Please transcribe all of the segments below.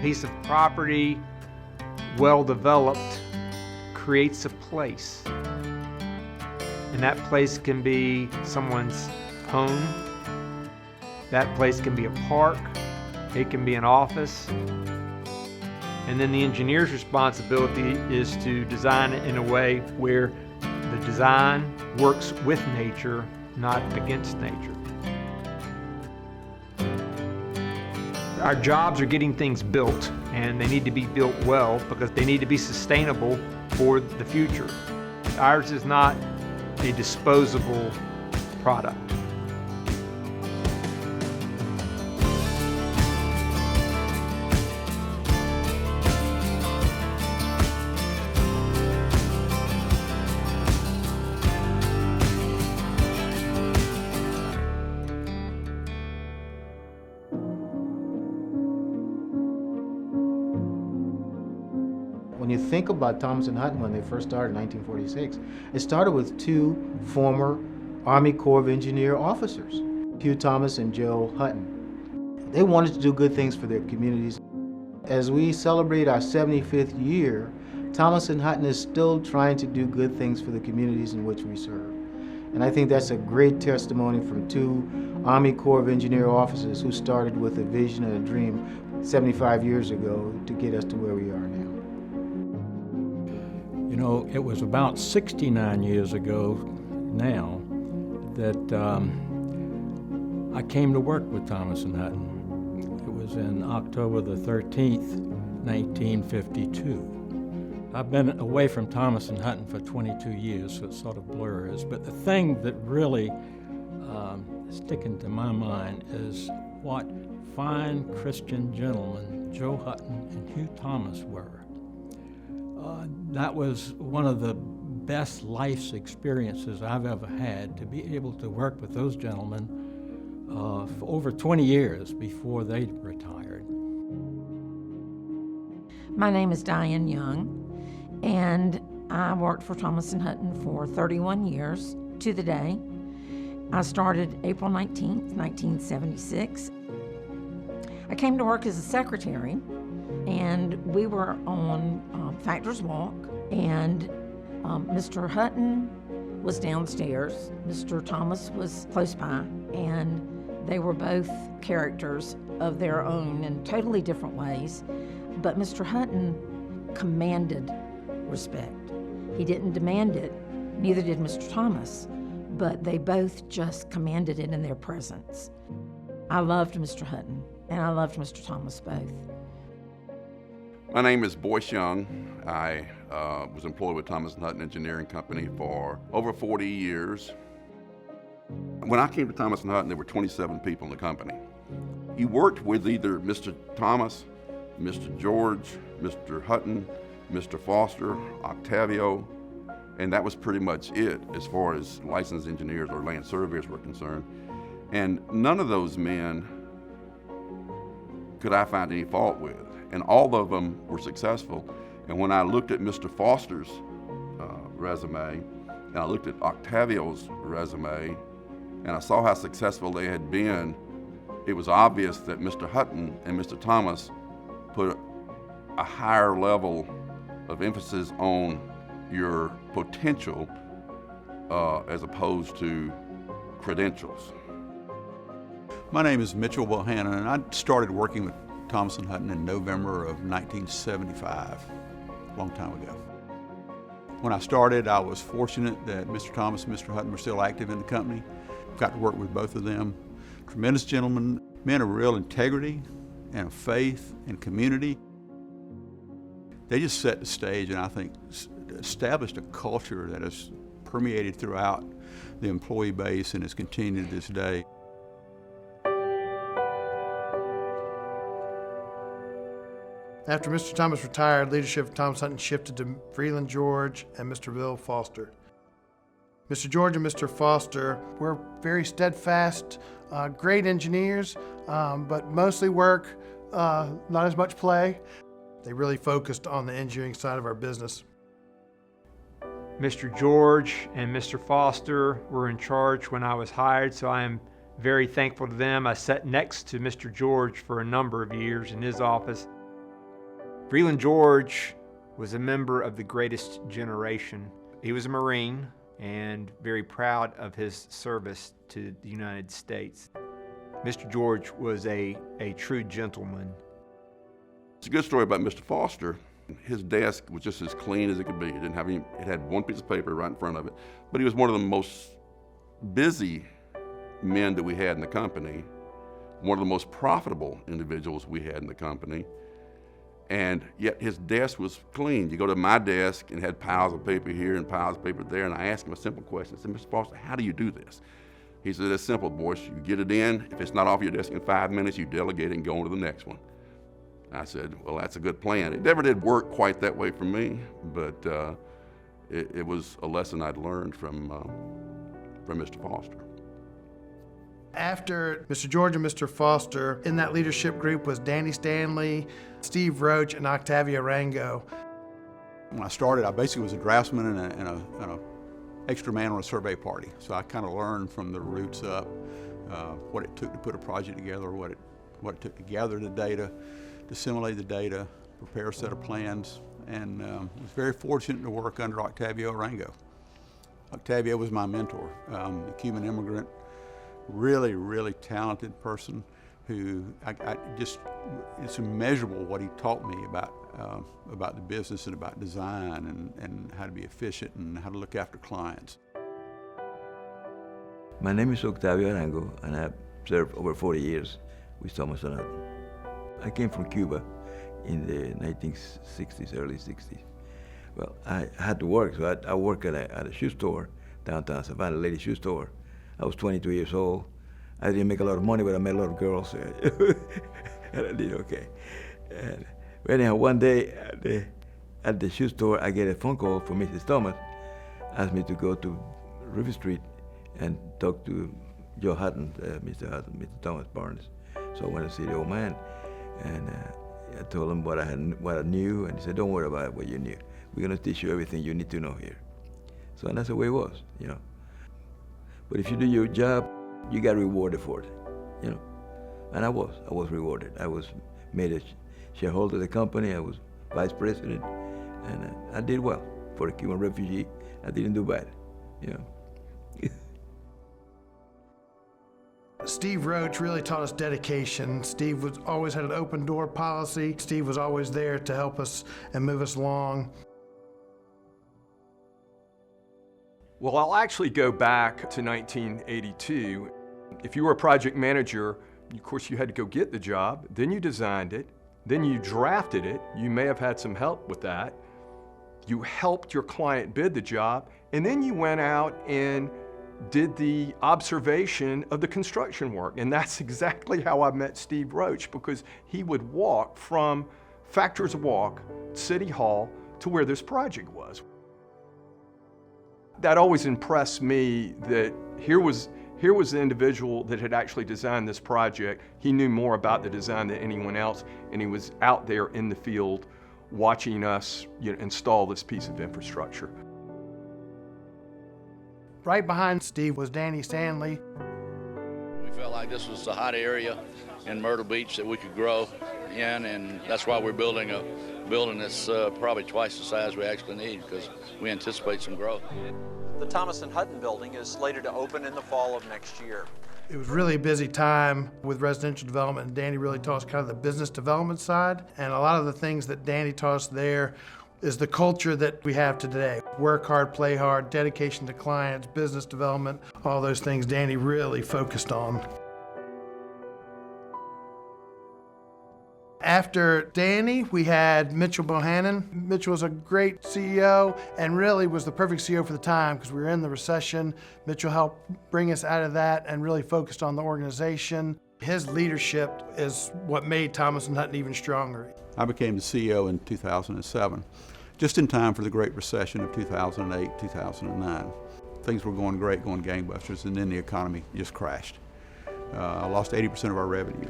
piece of property, well developed, creates a place. And that place can be someone's home. That place can be a park. It can be an office. And then the engineer's responsibility is to design it in a way where the design works with nature, not against nature. Our jobs are getting things built, and they need to be built well because they need to be sustainable for the future. Ours is not a disposable product. When you think about Thomas and Hutton when they first started in 1946, it started with two former Army Corps of Engineer officers, Hugh Thomas and Joe Hutton. They wanted to do good things for their communities. As we celebrate our 75th year, Thomas and Hutton is still trying to do good things for the communities in which we serve. And I think that's a great testimony from two Army Corps of Engineer officers who started with a vision and a dream 75 years ago to get us to where we are now. You know, it was about 69 years ago now that I came to work with Thomas and Hutton. It was in October the 13th, 1952. I've been away from Thomas and Hutton for 22 years, so it sort of blurs. But the thing that really sticking to my mind is what fine Christian gentlemen Joe Hutton and Hugh Thomas were. That was one of the best life's experiences I've ever had, to be able to work with those gentlemen for over 20 years before they retired. My name is Diane Young, and I worked for Thomas and Hutton for 31 years to the day. I started April 19th, 1976. I came to work as a secretary, and we were on Factor's Walk, and Mr. Hutton was downstairs. Mr. Thomas was close by, and they were both characters of their own in totally different ways. But Mr. Hutton commanded respect. He didn't demand it, neither did Mr. Thomas, but they both just commanded it in their presence. I loved Mr. Hutton, and I loved Mr. Thomas both. My name is Boyce Young. I was employed with Thomas & Hutton Engineering Company for over 40 years. When I came to Thomas & Hutton, there were 27 people in the company. You worked with either Mr. Thomas, Mr. George, Mr. Hutton, Mr. Foster, Octavio, and that was pretty much it as far as licensed engineers or land surveyors were concerned. And none of those men could I find any fault with. And all of them were successful. And when I looked at Mr. Foster's resume, and I looked at Octavio's resume, and I saw how successful they had been, it was obvious that Mr. Hutton and Mr. Thomas put a higher level of emphasis on your potential as opposed to credentials. My name is Mitchell Bohannon, and I started working with Thomas & Hutton in November of 1975, a long time ago. When I started, I was fortunate that Mr. Thomas and Mr. Hutton were still active in the company. Got to work with both of them. Tremendous gentlemen, men of real integrity and of faith and community. They just set the stage, and I think established a culture that has permeated throughout the employee base and has continued to this day. After Mr. Thomas retired, leadership of Thomas Hutton shifted to Freeland George and Mr. Bill Foster. Mr. George and Mr. Foster were very steadfast, great engineers, but mostly work, not as much play. They really focused on the engineering side of our business. Mr. George and Mr. Foster were in charge when I was hired, so I am very thankful to them. I sat next to Mr. George for a number of years in his office. Freeland George was a member of the greatest generation. He was a Marine and very proud of his service to the United States. Mr. George was a true gentleman. It's a good story about Mr. Foster. His desk was just as clean as it could be. It had one piece of paper right in front of it. But he was one of the most busy men that we had in the company, one of the most profitable individuals we had in the company. And yet his desk was clean. You go to my desk and it had piles of paper here and piles of paper there, and I asked him a simple question. I said, Mr. Foster, how do you do this? He said, it's simple, boys. You get it in. If it's not off your desk in 5 minutes, you delegate it and go on to the next one. I said, well, that's a good plan. It never did work quite that way for me, but it was a lesson I'd learned from Mr. Foster. After Mr. George and Mr. Foster, in that leadership group was Danny Stanley, Steve Roach, and Octavio Rango. When I started, I basically was a draftsman and a extra man on a survey party. So I kind of learned from the roots up what it took to put a project together, what it took to gather the data, to assimilate the data, prepare a set of plans, and was very fortunate to work under Octavio Rango. Octavio was my mentor, a Cuban immigrant, really talented person who it's immeasurable what he taught me about the business and about design and how to be efficient and how to look after clients. My name is Octavio Arango, and I've served over 40 years with Thomas Hutton. I came from Cuba in the 1960s, early 60s. Well, I had to work, so I worked at a shoe store, downtown Savannah, lady shoe store. I was 22 years old. I didn't make a lot of money, but I met a lot of girls, and I did okay. And anyhow, one day at the shoe store, I get a phone call from Mrs. Thomas, asked me to go to River Street and talk to Joe Hutton, Mr. Hutton, Mr. Thomas Barnes. So I went to see the old man, and I told him what I knew, and he said, "Don't worry about what you knew. We're going to teach you everything you need to know here." So that's the way it was, you know. But if you do your job, you got rewarded for it, you know. And I was rewarded. I was made a shareholder of the company. I was vice president, and I did well for a Cuban refugee. I didn't do bad, you know. Steve Roach really taught us dedication. Steve always had an open door policy. Steve was always there to help us and move us along. Well, I'll actually go back to 1982. If you were a project manager, of course you had to go get the job, then you designed it, then you drafted it. You may have had some help with that. You helped your client bid the job, and then you went out and did the observation of the construction work. And that's exactly how I met Steve Roach, because he would walk from Factories Walk, City Hall, to where this project was. That always impressed me that here was the individual that had actually designed this project. He knew more about the design than anyone else, and he was out there in the field watching us, you know, install this piece of infrastructure. Right behind Steve was Danny Stanley. We felt like this was a hot area in Myrtle Beach that we could grow in, and that's why we're building a building that's probably twice the size we actually need, because we anticipate some growth. The Thomas Hutton building is slated to open in the fall of next year. It was really a busy time with residential development, and Danny really taught us kind of the business development side. And a lot of the things that Danny taught us there is the culture that we have today. Work hard, play hard, dedication to clients, business development, all those things Danny really focused on. After Danny, we had Mitchell Bohannon. Mitchell was a great CEO and really was the perfect CEO for the time because we were in the recession. Mitchell helped bring us out of that and really focused on the organization. His leadership is what made Thomas Hutton even stronger. I became the CEO in 2007, just in time for the Great Recession of 2008, 2009. Things were going great, going gangbusters, and then the economy just crashed. I lost 80% of our revenue.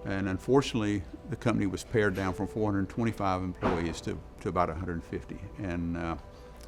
And unfortunately, the company was pared down from 425 employees to about 150. And the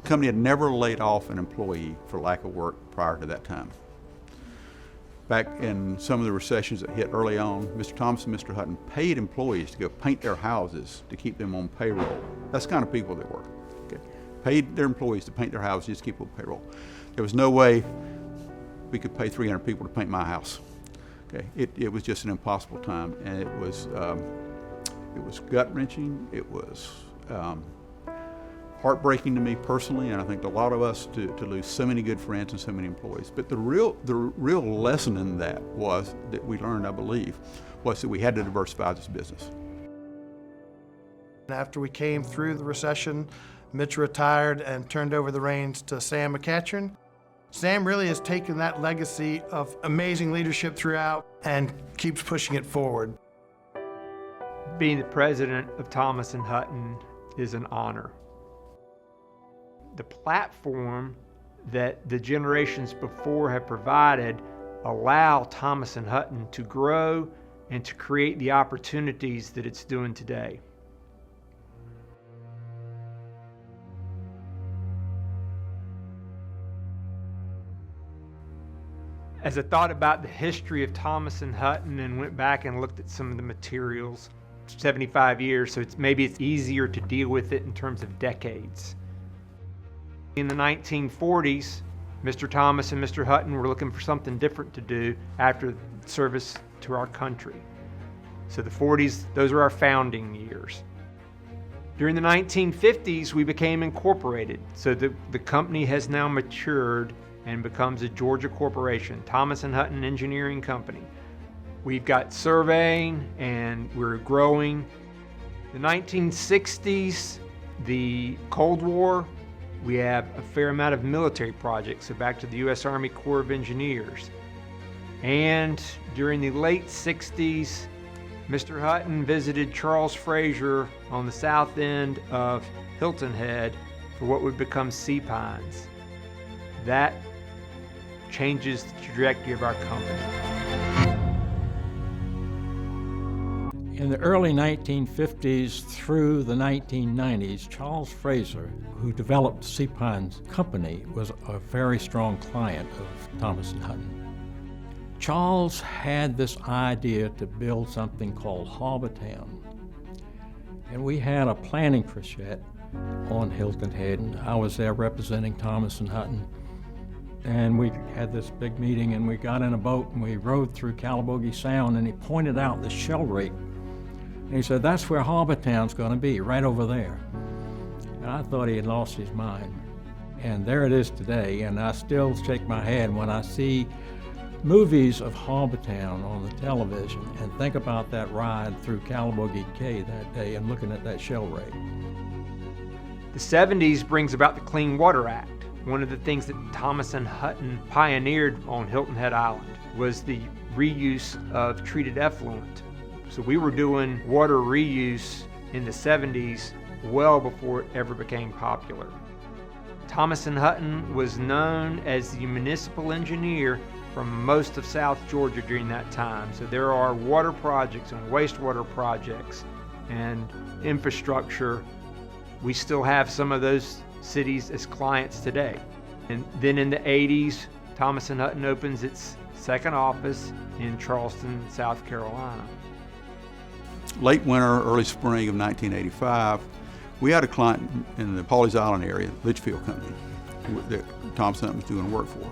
company had never laid off an employee for lack of work prior to that time. Back in some of the recessions that hit early on, Mr. Thomas and Mr. Hutton paid employees to go paint their houses to keep them on payroll. That's the kind of people they were. Okay? Paid their employees to paint their houses just to keep them on payroll. There was no way we could pay 300 people to paint my house. Okay? It was just an impossible time, and it was gut-wrenching. It was heartbreaking to me personally, and I think to a lot of us to lose so many good friends and so many employees. But the real lesson in that was that we learned, I believe, was that we had to diversify this business. After we came through the recession, Mitch retired and turned over the reins to Sam McCatron. Sam really has taken that legacy of amazing leadership throughout and keeps pushing it forward. Being the president of Thomas & Hutton is an honor. The platform that the generations before have provided allow Thomas & Hutton to grow and to create the opportunities that it's doing today. As I thought about the history of Thomas & Hutton and went back and looked at some of the materials, 75 years, so maybe it's easier to deal with it in terms of decades. In the 1940s, Mr. Thomas and Mr. Hutton were looking for something different to do after service to our country. So the 40s, those were our founding years. During the 1950s, we became incorporated. So the company has now matured and becomes a Georgia corporation, Thomas & Hutton Engineering Company. We've got surveying and we're growing. The 1960s, the Cold War, we have a fair amount of military projects, so back to the U.S. Army Corps of Engineers. And during the late 60s, Mr. Hutton visited Charles Frazier on the south end of Hilton Head for what would become Sea Pines. That changes the trajectory of our company. In the early 1950s through the 1990s, Charles Frazier, who developed Sea Pines Company, was a very strong client of Thomas & Hutton. Charles had this idea to build something called Harbor Town. And we had a planning crusade on Hilton Head, and I was there representing Thomas & Hutton. And we had this big meeting, and we got in a boat and we rode through Calabogie Sound, and he pointed out the shell wreck. And he said, "That's where Harbor Town's going to be, right over there." And I thought he had lost his mind. And there it is today, and I still shake my head when I see movies of Harbor Town on the television and think about that ride through Calabogie Cay that day and looking at that shell wreck. The 70s brings about the Clean Water Act. One of the things that Thomas & Hutton pioneered on Hilton Head Island was the reuse of treated effluent. So we were doing water reuse in the 70s well before it ever became popular. Thomas & Hutton was known as the municipal engineer from most of South Georgia during that time. So there are water projects and wastewater projects and infrastructure. We still have some of those cities as clients today. And then in the 80s, Thomas & Hutton opens its second office in Charleston, South Carolina. Late winter, early spring of 1985, we had a client in the Pawleys Island area, Litchfield Company, that Thomas & Hutton was doing work for.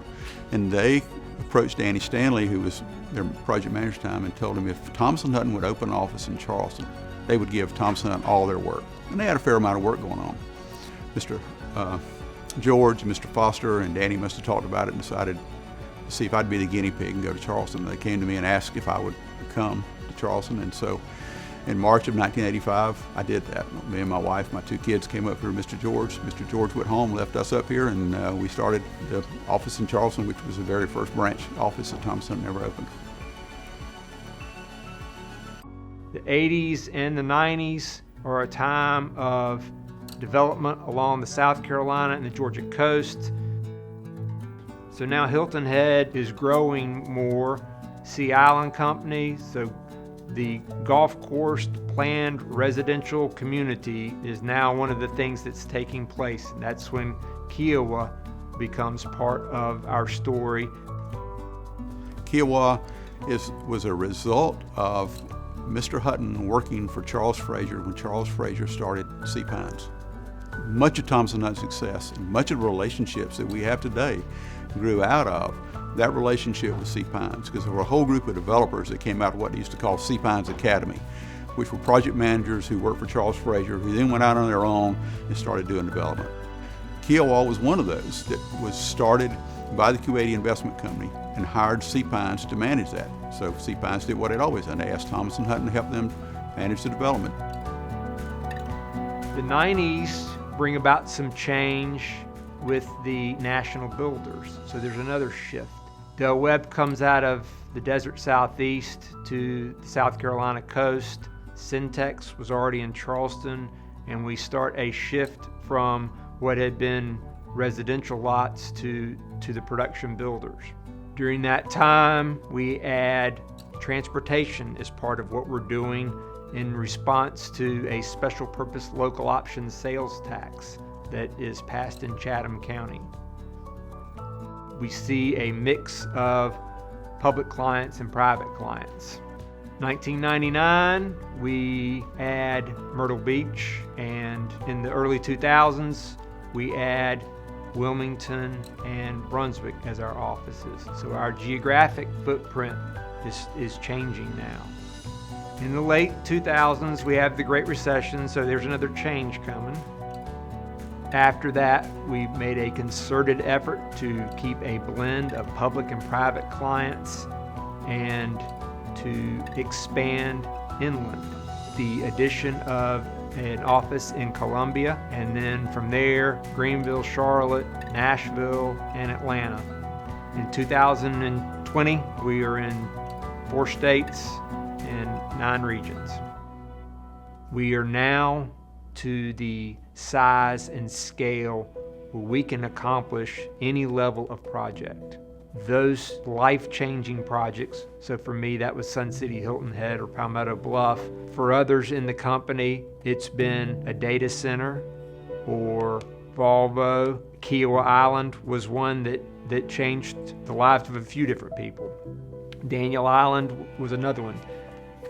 And they approached Danny Stanley, who was their project manager at the time, and told him if Thomas & Hutton would open an office in Charleston, they would give Thomas & Hutton all their work. And they had a fair amount of work going on. Mr. George, Mr. Foster, and Danny must have talked about it and decided to see if I'd be the guinea pig and go to Charleston. They came to me and asked if I would come to Charleston, and so in March of 1985, I did that. Me and my wife, my two kids came up here with Mr. George. Mr. George went home, left us up here, and we started the office in Charleston, which was the very first branch office that Thomas & Hutton ever opened. The 80s and the 90s are a time of development along the South Carolina and the Georgia coast. So now Hilton Head is growing more. Sea Island Company, so the golf course planned residential community is now one of the things that's taking place. And that's when Kiowa becomes part of our story. Kiowa was a result of Mr. Hutton working for Charles Frazier when Charles Frazier started Sea Pines. Much of Thomas & Hutton's success and much of the relationships that we have today grew out of that relationship with Sea Pines, because there were a whole group of developers that came out of what they used to call Sea Pines Academy, which were project managers who worked for Charles Frazier, who then went out on their own and started doing development. Kiowa was one of those that was started by the Kuwaiti Investment Company and hired Sea Pines to manage that. So Sea Pines did what it always done. They asked Thomas & Hutton to help them manage the development. The 90s bring about some change with the national builders. So there's another shift. Del Webb comes out of the desert southeast to the South Carolina coast. Syntex was already in Charleston, and we start a shift from what had been residential lots to the production builders. During that time, we add transportation as part of what we're doing in response to a special purpose local option sales tax that is passed in Chatham County. We see a mix of public clients and private clients. 1999, we add Myrtle Beach, and in the early 2000s, we add Wilmington and Brunswick as our offices. So our geographic footprint is changing now. In the late 2000s, we have the Great Recession, so there's another change coming. After that, we made a concerted effort to keep a blend of public and private clients and to expand inland. The addition of an office in Columbia, and then from there, Greenville, Charlotte, Nashville, and Atlanta. In 2020, we are in 4 states and 9 regions. We are now to the size and scale where we can accomplish any level of project. Those life-changing projects, so for me that was Sun City Hilton Head or Palmetto Bluff. For others in the company, it's been a data center or Volvo. Kiowa Island was one that changed the lives of a few different people. Daniel Island was another one.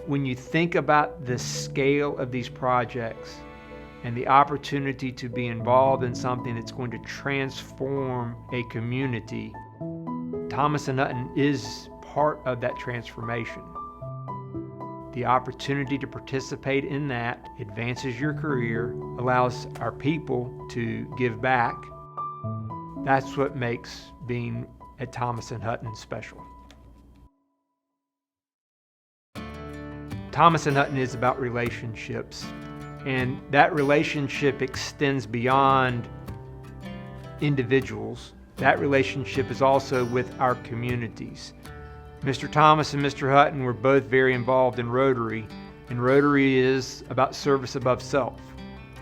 When you think about the scale of these projects and the opportunity to be involved in something that's going to transform a community, Thomas & Hutton is part of that transformation. The opportunity to participate in that advances your career, allows our people to give back. That's what makes being at Thomas & Hutton special. Thomas & Hutton is about relationships, and that relationship extends beyond individuals. That relationship is also with our communities. Mr. Thomas and Mr. Hutton were both very involved in Rotary, and Rotary is about service above self.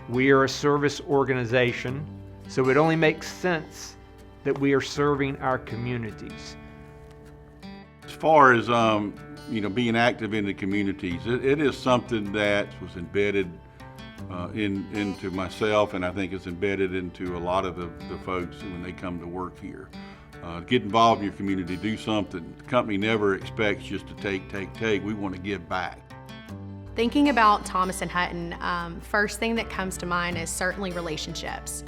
We are a service organization, so it only makes sense that we are serving our communities. As far as being active in the communities, it is something that was embedded into myself, and I think it's embedded into a lot of the folks when they come to work here. Get involved in your community, do something. The company never expects just to take. We want to give back. Thinking about Thomas & Hutton, first thing that comes to mind is certainly relationships.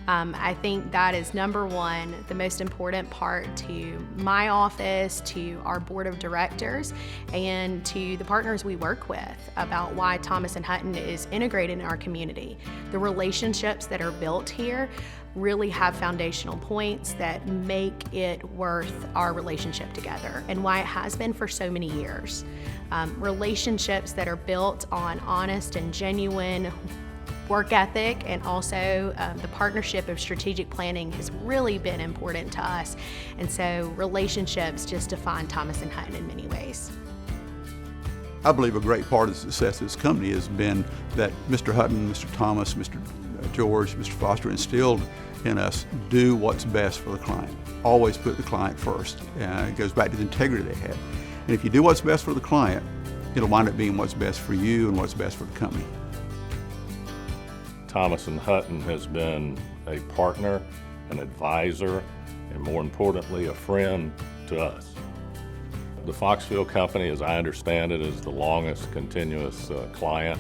I think that is number one, the most important part to my office, to our board of directors, and to the partners we work with about why Thomas & Hutton is integrated in our community. The relationships that are built here really have foundational points that make it worth our relationship together and why it has been for so many years. Relationships that are built on honest and genuine work ethic, and also the partnership of strategic planning has really been important to us. And so relationships just define Thomas & Hutton in many ways. I believe a great part of the success of this company has been that Mr. Hutton, Mr. Thomas, Mr. George, Mr. Foster instilled in us, do what's best for the client. Always put the client first. It goes back to the integrity they had. And if you do what's best for the client, it'll wind up being what's best for you and what's best for the company. Thomas & Hutton has been a partner, an advisor, and more importantly, a friend to us. The Foxville Company, as I understand it, is the longest continuous client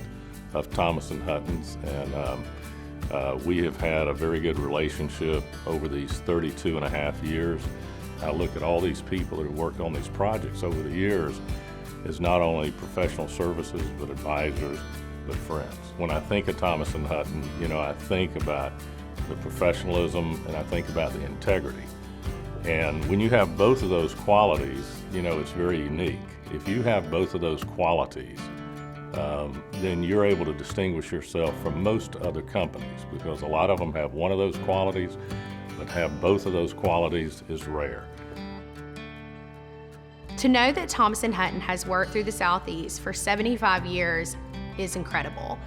of Thomas & Hutton's, and we have had a very good relationship over these 32 and a half years. I look at all these people that have worked on these projects over the years as not only professional services, but advisors, but friends. When I think of Thomas & Hutton, I think about the professionalism and I think about the integrity. And when you have both of those qualities, it's very unique. If you have both of those qualities, then you're able to distinguish yourself from most other companies, because a lot of them have one of those qualities, but have both of those qualities is rare. To know that Thomas & Hutton has worked through the Southeast for 75 years is incredible.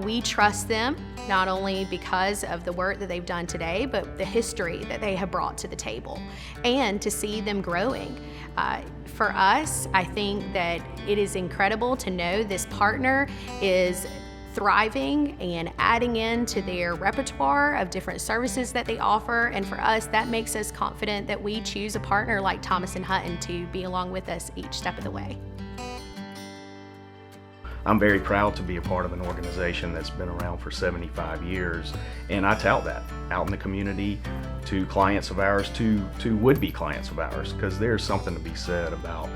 We trust them not only because of the work that they've done today, but the history that they have brought to the table, and to see them growing. For us, I think that it is incredible to know this partner is thriving and adding into their repertoire of different services that they offer, and for us, that makes us confident that we choose a partner like Thomas & Hutton to be along with us each step of the way. I'm very proud to be a part of an organization that's been around for 75 years, and I tout that out in the community to clients of ours, to would-be clients of ours, because there's something to be said about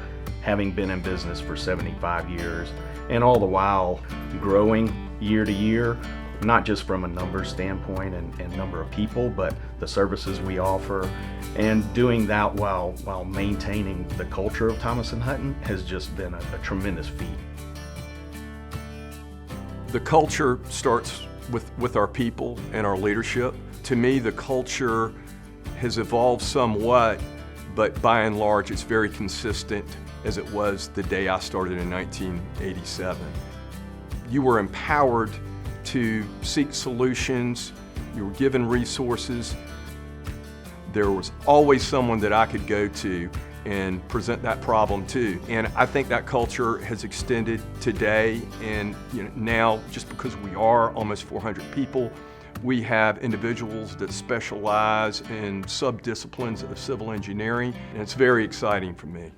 having been in business for 75 years and all the while growing year to year, not just from a numbers standpoint and number of people, but the services we offer, and doing that while maintaining the culture of Thomas & Hutton has just been a tremendous feat. The culture starts with our people and our leadership. To me, the culture has evolved somewhat, but by and large, it's very consistent as it was the day I started in 1987. You were empowered to seek solutions, you were given resources. There was always someone that I could go to and present that problem to. And I think that culture has extended today, and now, just because we are almost 400 people, we have individuals that specialize in sub-disciplines of civil engineering, and it's very exciting for me.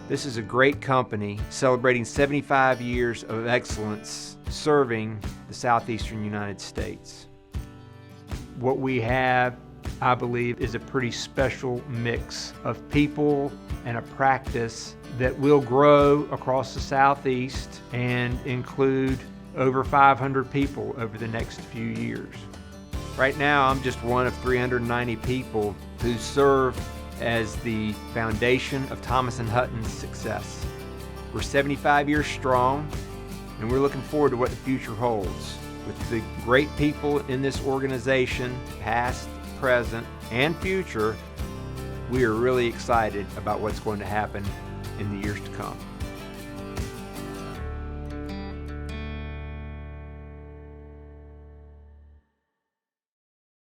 This is a great company celebrating 75 years of excellence serving the southeastern United States. What we have, I believe, is a pretty special mix of people and a practice that will grow across the Southeast and include over 500 people over the next few years. Right now, I'm just one of 390 people who serve as the foundation of Thomas & Hutton's success. We're 75 years strong, and we're looking forward to what the future holds. With the great people in this organization, past, present, and future, we are really excited about what's going to happen in the years to come.